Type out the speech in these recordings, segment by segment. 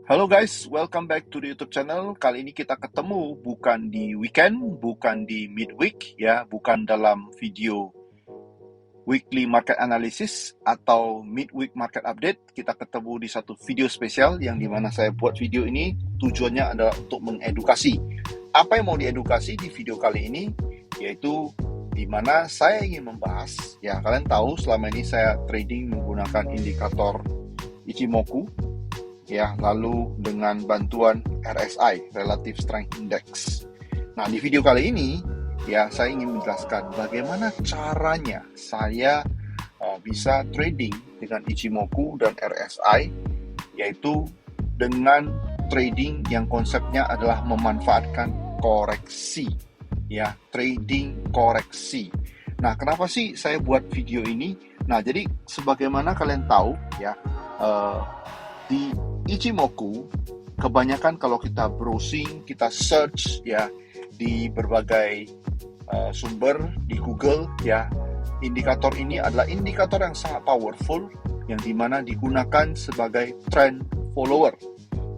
Halo guys, welcome back to the YouTube channel. Kali ini kita ketemu bukan di weekend, bukan di midweek, ya, bukan dalam video weekly market analysis atau midweek market update. Kita ketemu di satu video spesial yang dimana saya buat video ini tujuannya adalah untuk mengedukasi. Apa yang mau diedukasi di video kali ini? Yaitu dimana saya ingin membahas, ya kalian tahu selama ini saya trading menggunakan indikator Ichimoku, ya, lalu dengan bantuan RSI, Relative Strength Index. Nah, di video kali ini, ya, saya ingin menjelaskan bagaimana caranya saya bisa trading dengan Ichimoku dan RSI, yaitu dengan trading yang konsepnya adalah memanfaatkan koreksi, ya, trading koreksi. Nah, kenapa sih saya buat video ini? Nah, jadi sebagaimana kalian tahu, ya, di Ichimoku, kebanyakan kalau kita browsing, kita search, ya, di berbagai sumber di Google, ya, indikator ini adalah indikator yang sangat powerful, yang dimana digunakan sebagai trend follower.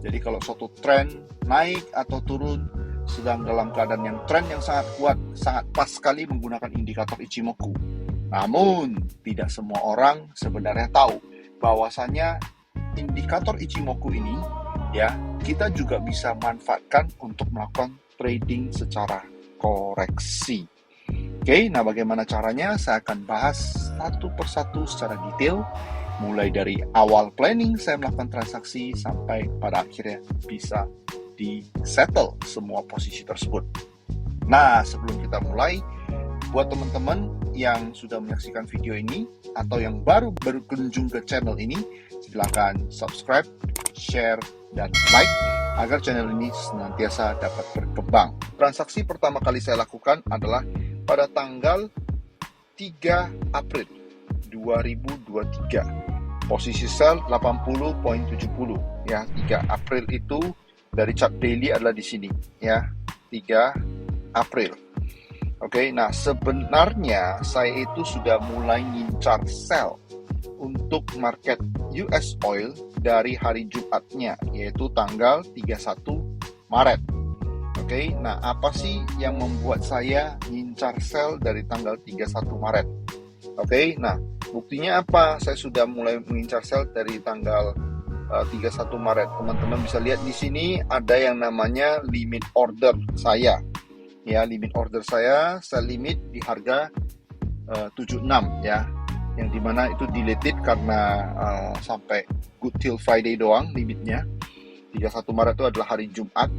Jadi kalau suatu trend naik atau turun, sedang dalam keadaan yang trend yang sangat kuat, sangat pas sekali menggunakan indikator Ichimoku. Namun, tidak semua orang sebenarnya tahu bahwasanya indikator Ichimoku ini, ya, kita juga bisa manfaatkan untuk melakukan trading secara koreksi. Oke, nah bagaimana caranya? Saya akan bahas satu persatu secara detail, mulai dari awal planning saya melakukan transaksi sampai pada akhirnya bisa di-settle semua posisi tersebut. Nah, sebelum kita mulai, buat teman-teman yang sudah menyaksikan video ini atau yang baru berkunjung ke channel ini, silakan subscribe, share, dan like agar channel ini senantiasa dapat berkembang. Transaksi pertama kali saya lakukan adalah pada tanggal 3 April 2023. Posisi sell 80.70, ya. 3 April itu dari chart daily adalah di sini, ya. 3 April. Oke, nah sebenarnya saya itu sudah mulai ngincar sell untuk market US oil dari hari Jumatnya, yaitu tanggal 31 Maret. Oke, nah apa sih yang membuat saya ngincar sell dari tanggal 31 Maret? Oke, nah buktinya apa? Saya sudah mulai mengincar sell dari tanggal 31 Maret. Teman-teman bisa lihat di sini ada yang namanya limit order saya. Ya, limit order saya limit di harga 76, ya, yang dimana itu deleted karena sampai good till Friday doang limitnya. 31 Maret itu adalah hari Jumat.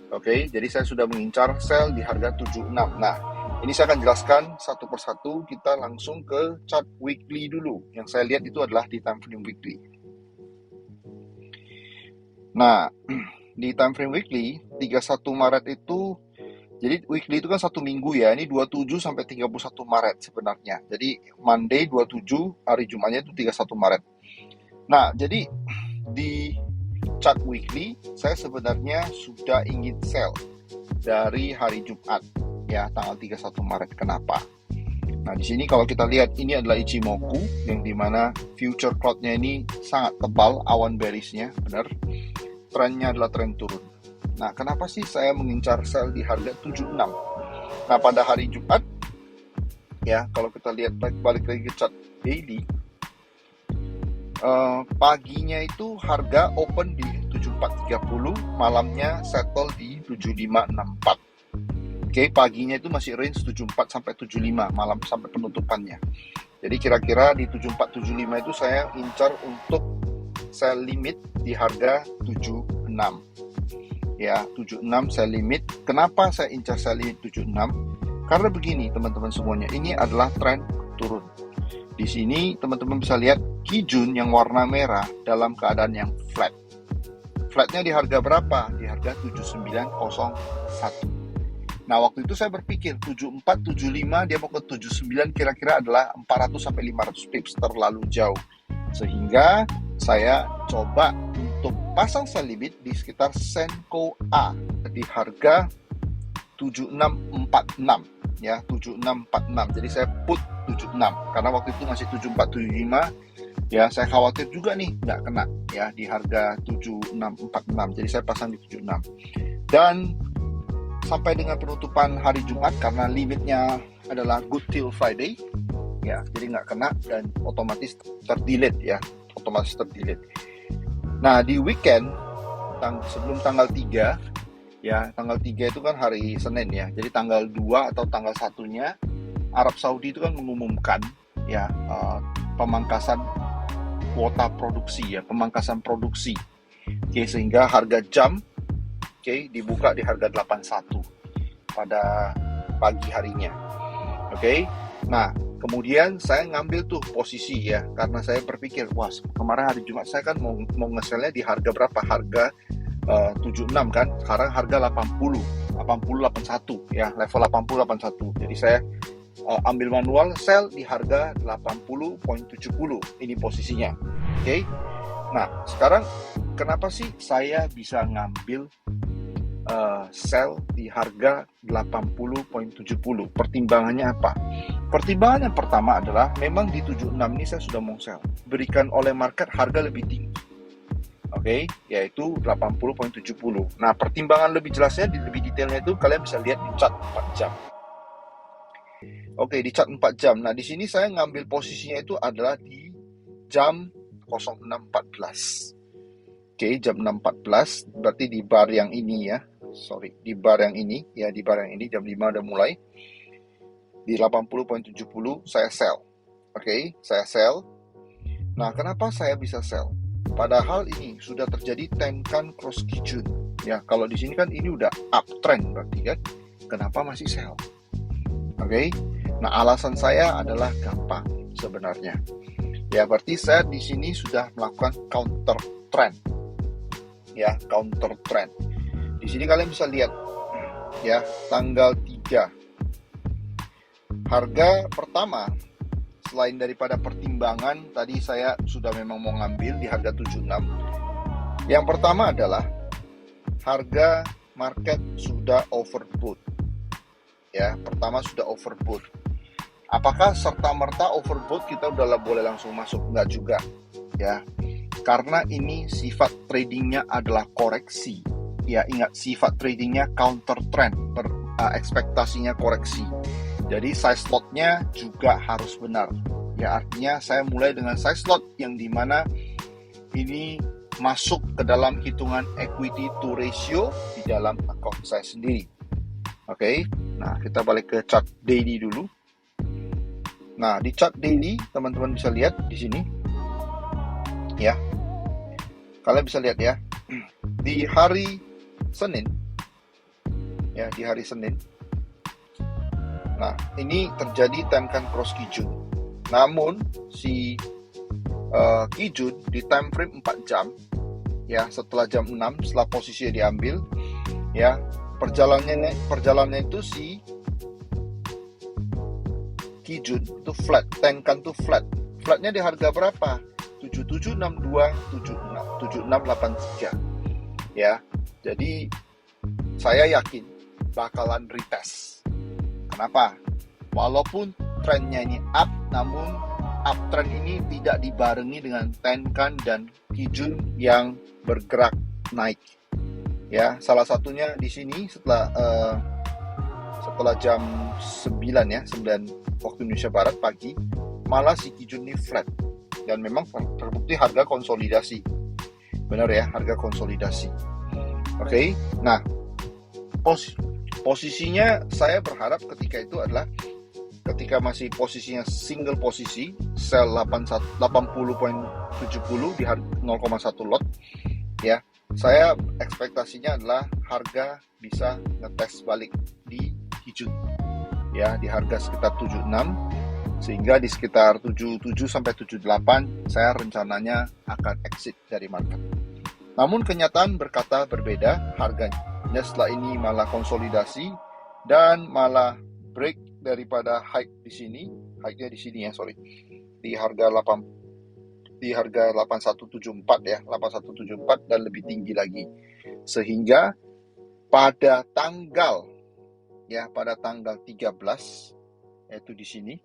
Oke, jadi saya sudah mengincar sell di harga 76. Nah, ini saya akan jelaskan satu persatu. Kita langsung ke chart weekly dulu. Yang saya lihat itu adalah di time frame weekly. Nah, di time frame weekly 31 Maret itu, jadi weekly itu kan satu minggu, ya. Ini 27 sampai 31 Maret sebenarnya. Jadi Monday 27, hari Jumatnya itu 31 Maret. Nah, jadi di chart weekly saya sebenarnya sudah ingin sell dari hari Jumat, ya, tanggal 31 Maret. Kenapa? Nah, di sini kalau kita lihat ini adalah Ichimoku, yang dimana future cloud-nya ini sangat tebal, awan bearishnya, benar. Trennya adalah tren turun. Nah, kenapa sih saya mengincar sell di harga 76? Nah, pada hari Jumat, ya, kalau kita lihat balik lagi ke chart daily, paginya itu harga open di 74.30, malamnya settle di 75.64. Oke, paginya itu masih range 74 sampai 75, malam sampai penutupannya. Jadi kira-kira di 74.75 itu saya incar untuk sell limit di harga 76. Ya, 76 sell limit. Kenapa saya incar sell limit 76? Karena begini, teman-teman semuanya, ini adalah tren turun. Di sini teman-teman bisa lihat Kijun yang warna merah dalam keadaan yang flat. Flatnya di harga berapa? Di harga 7901. Nah, waktu itu saya berpikir 74, 75, dia mau ke 79, kira-kira adalah 400 sampai 500 pips, terlalu jauh. Sehingga saya coba untuk pasang sell limit di sekitar Senko A di harga 7646. ya, 7646. Jadi saya put 76 karena waktu itu masih 7475. Ya, saya khawatir juga nih nggak kena ya di harga 7646. Jadi saya pasang di 76. Dan sampai dengan penutupan hari Jumat karena limitnya adalah good till Friday. Ya, jadi nggak kena dan otomatis terdelete ya, otomatis terdelete. Nah, di weekend sebelum tanggal 3 ya, tanggal 3 itu kan hari Senin ya. Jadi tanggal 2 atau tanggal 1-nya Arab Saudi itu kan mengumumkan ya pemangkasan kuota produksi ya, pemangkasan produksi. Oke, sehingga harga jam dibuka di harga 81 pada pagi harinya. Oke. Nah, kemudian saya ngambil tuh posisi ya, karena saya berpikir, wah kemarin hari Jumat saya kan mau nge-sell-nya di harga berapa? Harga 76 kan, sekarang harga 81 ya, level 81. Jadi saya ambil manual sell di harga 80.70, ini posisinya. Oke. Nah, sekarang kenapa sih saya bisa ngambil sell di harga 80.70? Pertimbangannya apa? Pertimbangan yang pertama adalah memang di 76 ini saya sudah mau sell, berikan oleh market harga lebih tinggi. Oke, yaitu 80.70. Nah, pertimbangan lebih jelasnya, lebih detailnya itu kalian bisa lihat di chart 4 jam. Oke, di chart 4 jam. Nah, di sini saya ngambil posisinya itu adalah di jam 06.14. Oke, jam 6.14 berarti di bar yang ini ya. Di bar yang ini ya, di bar yang ini jam 5 udah mulai. Di 80.70 saya sell. Oke, saya sell. Nah, kenapa saya bisa sell? Padahal ini sudah terjadi Tenkan Cross Kijun. Ya, kalau di sini kan ini udah uptrend berarti kan. Kenapa masih sell? Oke. Nah, alasan saya adalah gampang sebenarnya. Ya, berarti saya di sini sudah melakukan counter trend. Ya, counter trend. Di sini kalian bisa lihat ya, tanggal 3. Harga pertama selain daripada pertimbangan tadi saya sudah memang mau ngambil di harga 76. Yang pertama adalah harga market sudah overbought. Ya, pertama sudah overbought. Apakah serta-merta overbought kita udah boleh langsung masuk? Enggak juga. Ya. Karena ini sifat tradingnya adalah koreksi. Ya, ingat sifat tradingnya counter trend, ekspektasinya koreksi. Jadi size lotnya juga harus benar. Ya, artinya saya mulai dengan size lot yang dimana ini masuk ke dalam hitungan equity to ratio di dalam account saya sendiri. Oke, nah kita balik ke chart daily dulu. Nah, di chart daily teman-teman bisa lihat di sini. Ya, kalian bisa lihat ya, di hari Senin. Ya, di hari Senin. Nah, ini terjadi Tenkan Cross Kijun. Namun, si Kijun di time frame 4 jam, ya, setelah jam 6, setelah posisinya diambil, ya, perjalanannya itu si Kijun itu flat, Tenkan itu flat. Flatnya di harga berapa? 7762, 7683. Ya, jadi saya yakin bakalan retest. Kenapa? Walaupun trennya ini up, namun uptrend ini tidak dibarengi dengan Tenkan dan Kijun yang bergerak naik. Ya, salah satunya di sini setelah jam 9 ya, 9 waktu Indonesia Barat pagi, malah si Kijun ini flat dan memang terbukti harga konsolidasi. Benar ya, harga konsolidasi. Oke. Nah, posisinya saya berharap ketika itu adalah ketika masih posisinya single posisi sell 80.70 di harga 0,1 lot ya. Saya ekspektasinya adalah harga bisa ngetes balik di Kijun ya, di harga sekitar 76, sehingga di sekitar 77 sampai 78 saya rencananya akan exit dari market. Namun kenyataan berkata berbeda, harganya setelah ini malah konsolidasi dan malah break daripada high di sini, high-nya di sini ya, di harga 8174 ya, 8174 dan lebih tinggi lagi. Sehingga pada tanggal ya pada tanggal 13, yaitu di sini.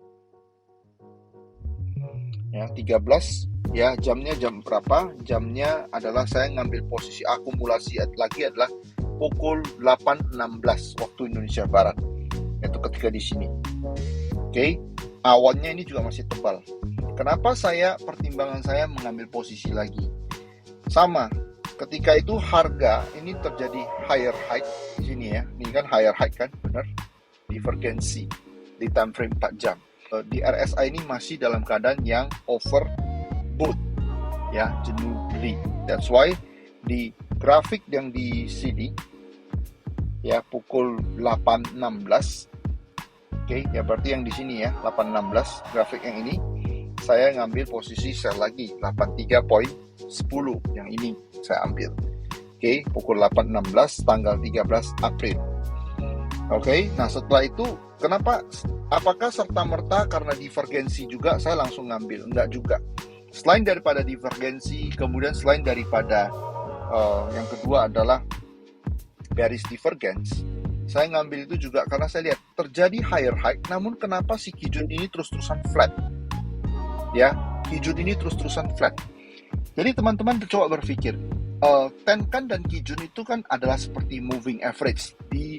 Ya, 13 ya, jamnya jam berapa? Jamnya adalah saya ngambil posisi akumulasi lagi adalah pukul 8.16 waktu Indonesia Barat. Yaitu ketika di sini. Oke. Awannya ini juga masih tebal. Kenapa pertimbangan saya mengambil posisi lagi? Sama, ketika itu harga ini terjadi higher high di sini ya. Ini kan higher high kan, benar? Divergensi di time frame 4 jam. Di RSI ini masih dalam keadaan yang overbought ya, jenuh beli. That's why di grafik yang di sini ya pukul 8.16, oke, ya berarti yang di sini ya 8.16 grafik yang ini saya ngambil posisi sell lagi 83.10 yang ini saya ambil. Oke, pukul 8.16 tanggal 13 April. Oke, nah setelah itu apakah serta-merta karena divergensi juga saya langsung ngambil? Enggak juga. Selain daripada divergensi, kemudian selain daripada yang kedua adalah bearish divergence, saya ngambil itu juga karena saya lihat terjadi higher high, namun kenapa si Kijun ini terus-terusan flat? Ya, Kijun ini terus-terusan flat. Jadi teman-teman coba berpikir, Tenkan dan Kijun itu kan adalah seperti moving average di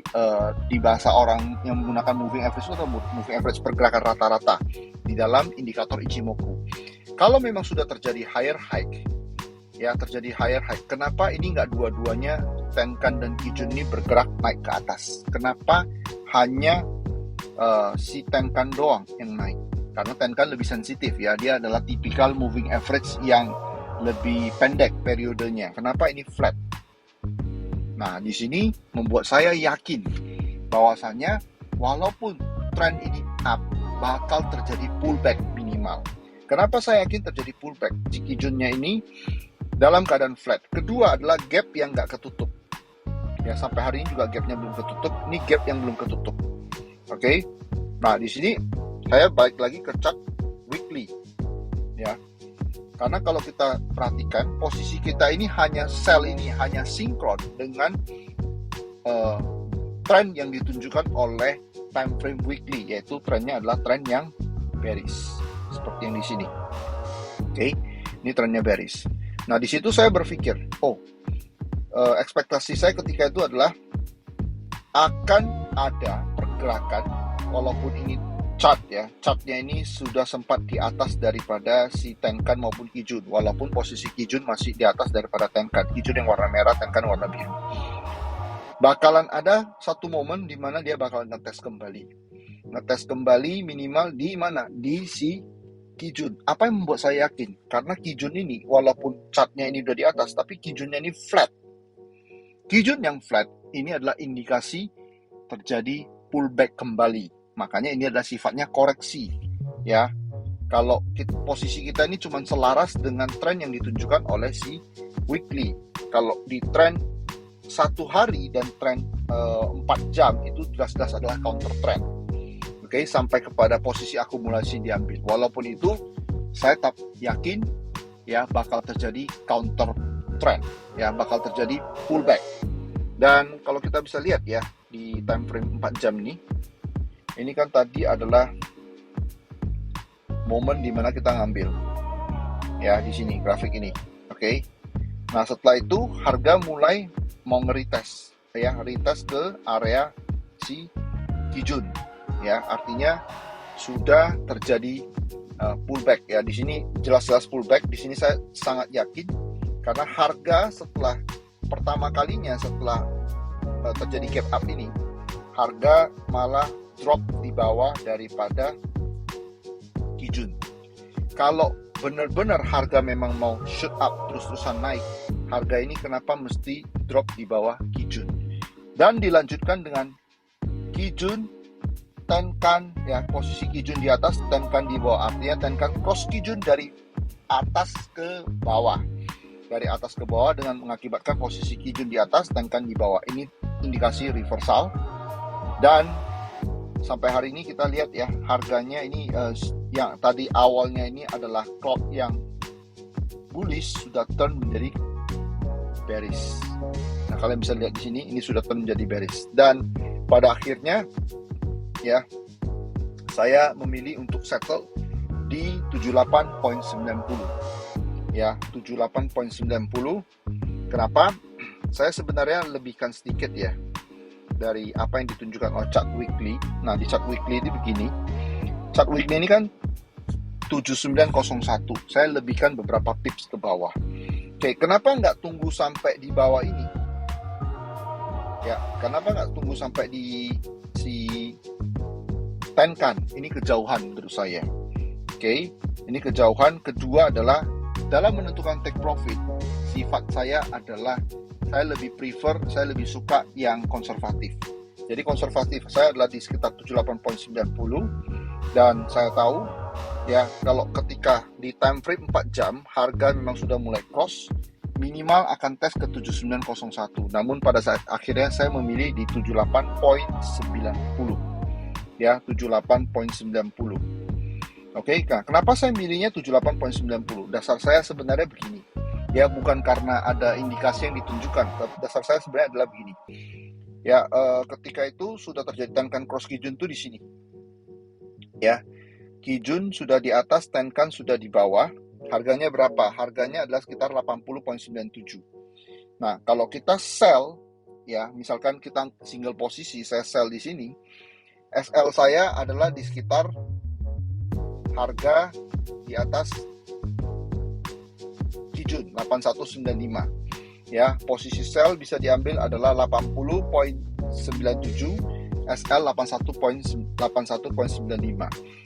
bahasa orang yang menggunakan moving average atau moving average pergerakan rata-rata di dalam indikator Ichimoku. Kalau memang sudah terjadi higher high, ya terjadi higher high, kenapa ini nggak dua-duanya Tenkan dan Kijun ini bergerak naik ke atas? Kenapa hanya si Tenkan doang yang naik? Karena Tenkan lebih sensitif ya, dia adalah tipikal moving average yang lebih pendek periodenya. Kenapa ini flat? Nah, di sini membuat saya yakin bahwasanya walaupun tren ini up, bakal terjadi pullback minimal. Kenapa saya yakin terjadi pullback? Kijunnya ini dalam keadaan flat. Kedua adalah gap yang nggak ketutup. Ya, sampai hari ini juga gapnya belum ketutup. Ini gap yang belum ketutup. Oke. Nah, di sini saya balik lagi ke chart weekly. Ya. Karena kalau kita perhatikan, posisi kita ini hanya sell ini hanya sinkron dengan tren yang ditunjukkan oleh time frame weekly, yaitu trennya adalah tren yang bearish seperti yang di sini. Oke, ini trennya bearish. Nah, di situ saya berpikir, ekspektasi saya ketika itu adalah akan ada pergerakan, walaupun ini chartnya ini sudah sempat di atas daripada si Tenkan maupun Kijun, walaupun posisi Kijun masih di atas daripada Tenkan. Kijun yang warna merah, Tenkan warna biru. Bakalan ada satu momen di mana dia bakalan ngetes kembali minimal di mana? Di si Kijun. Apa yang membuat saya yakin? Karena Kijun ini walaupun chartnya ini udah di atas, tapi Kijunnya ini flat. Kijun yang flat ini adalah indikasi terjadi pullback kembali. Makanya ini adalah sifatnya koreksi, ya. Kalau posisi kita ini cuma selaras dengan tren yang ditunjukkan oleh si weekly. Kalau di tren 1 hari dan tren 4 jam itu jelas-jelas adalah counter trend. Oke, sampai kepada posisi akumulasi diambil. Walaupun itu saya tetap yakin ya bakal terjadi counter trend, ya bakal terjadi pullback. Dan kalau kita bisa lihat ya di time frame 4 jam ini kan tadi adalah momen di mana kita ngambil ya di sini grafik ini. Oke. Nah, setelah itu harga mulai mau nge-retest ya, retest ke area si Kijun ya, artinya sudah terjadi pullback ya. Di sini jelas-jelas pullback. Di sini saya sangat yakin karena harga setelah pertama kalinya setelah terjadi gap up ini, harga malah drop di bawah daripada Kijun. Kalau benar-benar harga memang mau shoot up terus-terusan naik, harga ini kenapa mesti drop di bawah Kijun? Dan dilanjutkan dengan Kijun, Tenkan ya, posisi Kijun di atas, Tenkan di bawah, artinya Tenkan cross Kijun dari atas ke bawah. Dari atas ke bawah dengan mengakibatkan posisi Kijun di atas, Tenkan di bawah. Ini indikasi reversal. Dan sampai hari ini kita lihat ya, harganya ini yang tadi awalnya ini adalah cloud yang bullish sudah turn menjadi bearish. Nah, kalian bisa lihat di sini ini sudah turn menjadi bearish. Dan pada akhirnya ya saya memilih untuk settle di 78.90 ya, 78.90. Kenapa? Saya sebenarnya lebihkan sedikit ya dari apa yang ditunjukkan oleh chart weekly. Nah, di chart weekly ini begini. Chart weekly ini kan 7901. Saya lebihkan beberapa pips ke bawah. Oke, kenapa nggak tunggu sampai di bawah ini? Ya, kenapa nggak tunggu sampai di si Tenkan? Ini kejauhan menurut saya. Oke, ini kejauhan. Kedua adalah dalam menentukan take profit, sifat saya adalah saya lebih suka yang konservatif. Jadi konservatif saya adalah di sekitar 78.90, dan saya tahu ya kalau ketika di time frame 4 jam harga memang sudah mulai cross, minimal akan tes ke 7901. Namun pada saat akhirnya saya memilih di 78.90 ya, 78.90. Oke, nah, kenapa saya milihnya 78.90? Dasar saya sebenarnya begini. Ya, bukan karena ada indikasi yang ditunjukkan. Dasar saya sebenarnya adalah begini. Ya, ketika itu sudah terjadi Tenkan cross Kijun itu di sini. Ya, Kijun sudah di atas, Tenkan sudah di bawah. Harganya berapa? Harganya adalah sekitar 80.97. Nah, kalau kita sell, ya, misalkan kita single posisi, saya sell di sini. SL saya adalah di sekitar harga di atas Kijun 8195 ya. Posisi sell bisa diambil adalah 80.97, SL 81.95.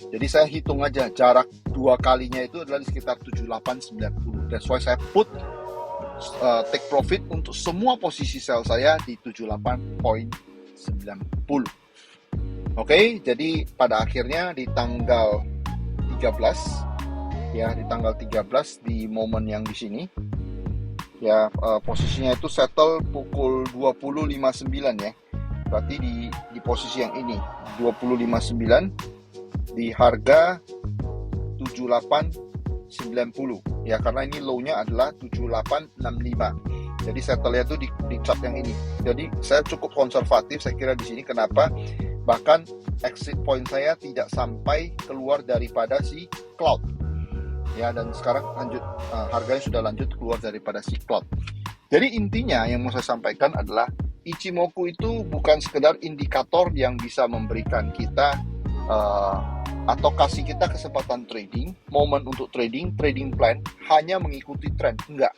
Jadi saya hitung aja jarak dua kalinya itu adalah di sekitar 7890. That's why saya put take profit untuk semua posisi sell saya di 78.90. Oke, jadi pada akhirnya di tanggal 13 ya, di tanggal 13 di momen yang di sini ya, posisinya itu settle pukul 20.59 ya. Berarti di posisi yang ini 20.59 di harga 78.90 ya, karena ini low-nya adalah 7865. Jadi settle-nya itu di chart yang ini. Jadi saya cukup konservatif saya kira di sini. Kenapa? Bahkan exit point saya tidak sampai keluar daripada si cloud ya, dan sekarang lanjut harganya sudah lanjut keluar daripada si cloud. Jadi intinya yang mau saya sampaikan adalah Ichimoku itu bukan sekedar indikator yang bisa memberikan kita atau kasih kita kesempatan trading, momen untuk trading plan hanya mengikuti tren, enggak.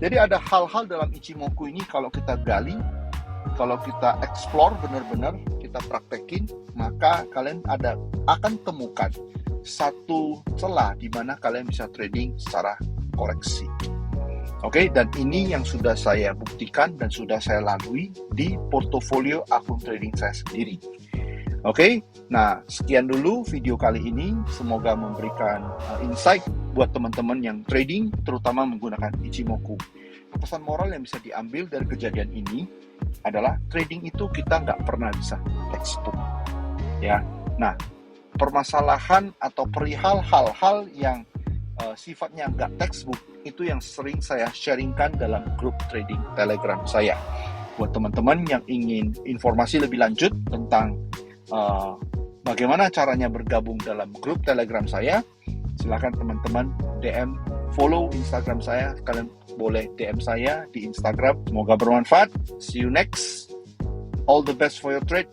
Jadi ada hal-hal dalam Ichimoku ini kalau kita gali, kalau kita explore benar-benar, kita praktekin, maka kalian akan temukan satu celah di mana kalian bisa trading secara koreksi. Oke, dan ini yang sudah saya buktikan dan sudah saya lalui di portofolio akun trading saya sendiri. Oke, nah sekian dulu video kali ini. Semoga memberikan insight buat teman-teman yang trading, terutama menggunakan Ichimoku. Pesan moral yang bisa diambil dari kejadian ini adalah trading itu kita nggak pernah bisa textbook ya. Nah, permasalahan atau perihal hal-hal yang sifatnya nggak textbook itu yang sering saya sharingkan dalam grup trading Telegram saya. Buat teman-teman yang ingin informasi lebih lanjut tentang bagaimana caranya bergabung dalam grup Telegram saya, silakan teman-teman DM, follow Instagram saya. Kalian boleh DM saya di Instagram. Semoga bermanfaat. See you next. All the best for your trade.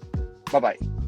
Bye-bye.